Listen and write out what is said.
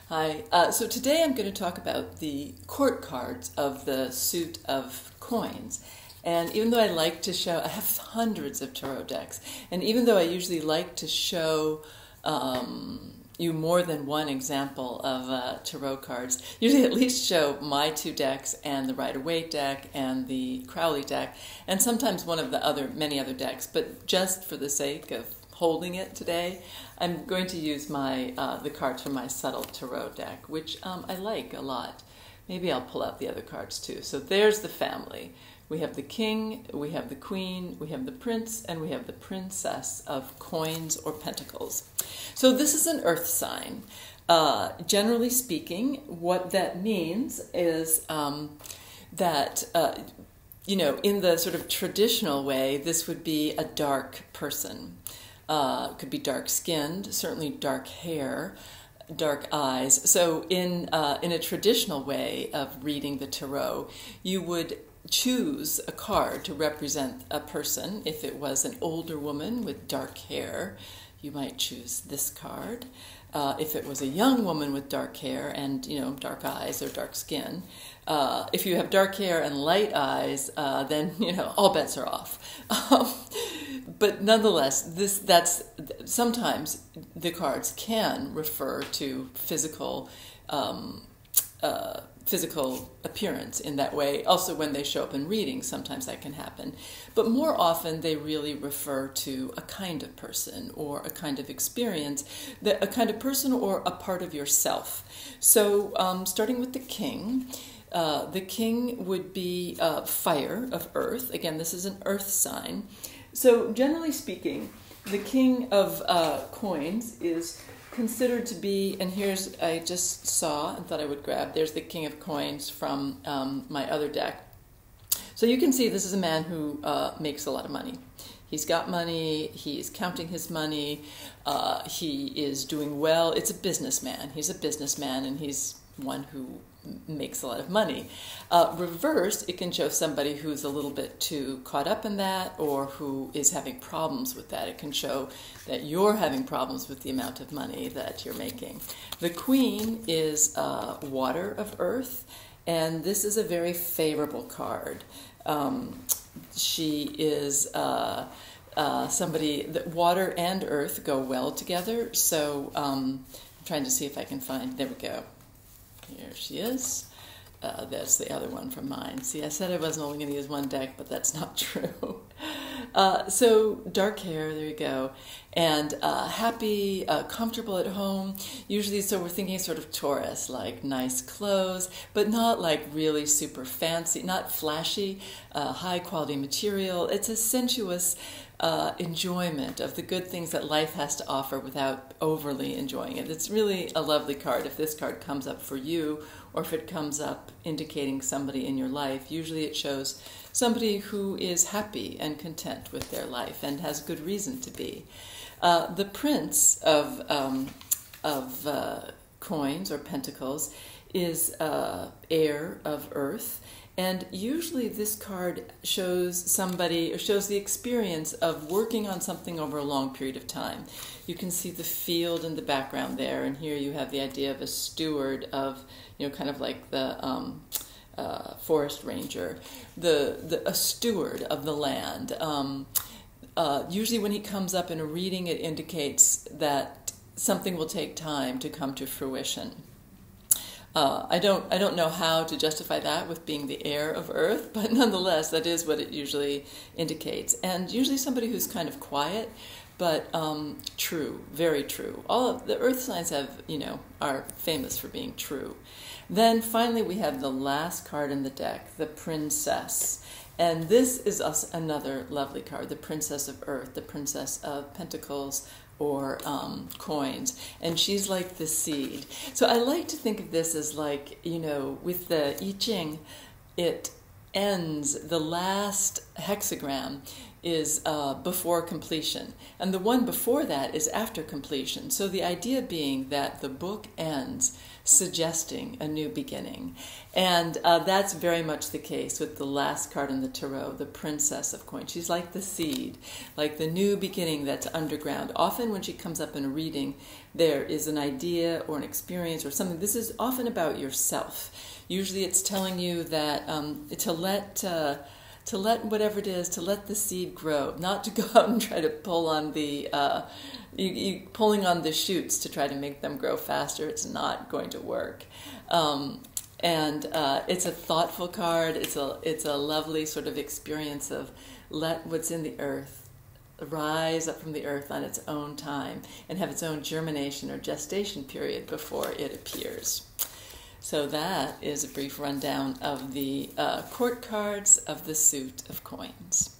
Hi. So today I'm going to talk about the court cards of the suit of coins. And even though I like to show, I have hundreds of tarot decks, and even though I usually like to show you more than one example of tarot cards, usually at least show my two decks and the Rider-Waite deck and the Crowley deck, and sometimes one of the many other decks, but just for the sake of holding it today, I'm going to use the cards from my Subtle Tarot deck, which I like a lot. Maybe I'll pull out the other cards too. So there's the family. We have the king, we have the queen, we have the prince, and we have the princess of coins or pentacles. So this is an earth sign. Generally speaking, what that means is that in the sort of traditional way, this would be a dark person. Could be dark-skinned, certainly dark hair, dark eyes. So in a traditional way of reading the tarot, you would choose a card to represent a person. If it was an older woman with dark hair, you might choose this card. If it was a young woman with dark hair and dark eyes or dark skin, if you have dark hair and light eyes, then all bets are off. But nonetheless, that's sometimes the cards can refer to physical appearance in that way. Also, when they show up in readings, sometimes that can happen. But more often, they really refer to a kind of person or a kind of experience, a kind of person or a part of yourself. So starting with the king would be fire of earth. Again, this is an earth sign. So generally speaking, the king of coins is considered to be, and I just saw and thought I would grab, there's the king of coins from my other deck. So you can see this is a man who makes a lot of money. He's got money, he's counting his money, he is doing well. It's a businessman. He's a businessman, and he's one who makes a lot of money. Reversed, it can show somebody who's a little bit too caught up in that or who is having problems with that. It can show that you're having problems with the amount of money that you're making. The queen is water of earth, and this is a very favorable card. She is somebody that water and earth go well together. So I'm trying to see if I can find, there we go. Here she is. That's the other one from mine. See, I said I wasn't only going to use one deck, but that's not true. So dark hair, there you go. And happy, comfortable at home. Usually, so we're thinking sort of Taurus, like nice clothes, but not like really super fancy, not flashy, high quality material. It's a sensuous enjoyment of the good things that life has to offer without overly enjoying it. It's really a lovely card if this card comes up for you, or if it comes up indicating somebody in your life. Usually it shows somebody who is happy and content with their life and has good reason to be. The prince of coins or pentacles is air of earth. And usually this card shows somebody, or shows the experience of working on something over a long period of time. You can see the field in the background there, and here you have the idea of a steward of, kind of like the forest ranger, a steward of the land. Usually when he comes up in a reading, it indicates that something will take time to come to fruition. I don't know how to justify that with being the air of earth, but nonetheless, that is what it usually indicates. And usually somebody who's kind of quiet, but true, very true. All of the earth signs are famous for being true. Then finally we have the last card in the deck, the princess. And this is another lovely card, the princess of earth, the princess of pentacles, or coins, and she's like the seed. So I like to think of this as like, with the I Ching, it ends, the last hexagram is before completion, and the one before that is after completion. So the idea being that the book ends suggesting a new beginning. And that's very much the case with the last card in the tarot, the Princess of Coins. She's like the seed, like the new beginning that's underground. Often when she comes up in a reading, there is an idea or an experience or something. This is often about yourself. Usually it's telling you that to let whatever it is, to let the seed grow, not to go out and try to pull on the pulling on the shoots to try to make them grow faster. It's not going to work. And it's a thoughtful card. It's a lovely sort of experience of let what's in the earth rise up from the earth on its own time and have its own germination or gestation period before it appears. So that is a brief rundown of the court cards of the suit of coins.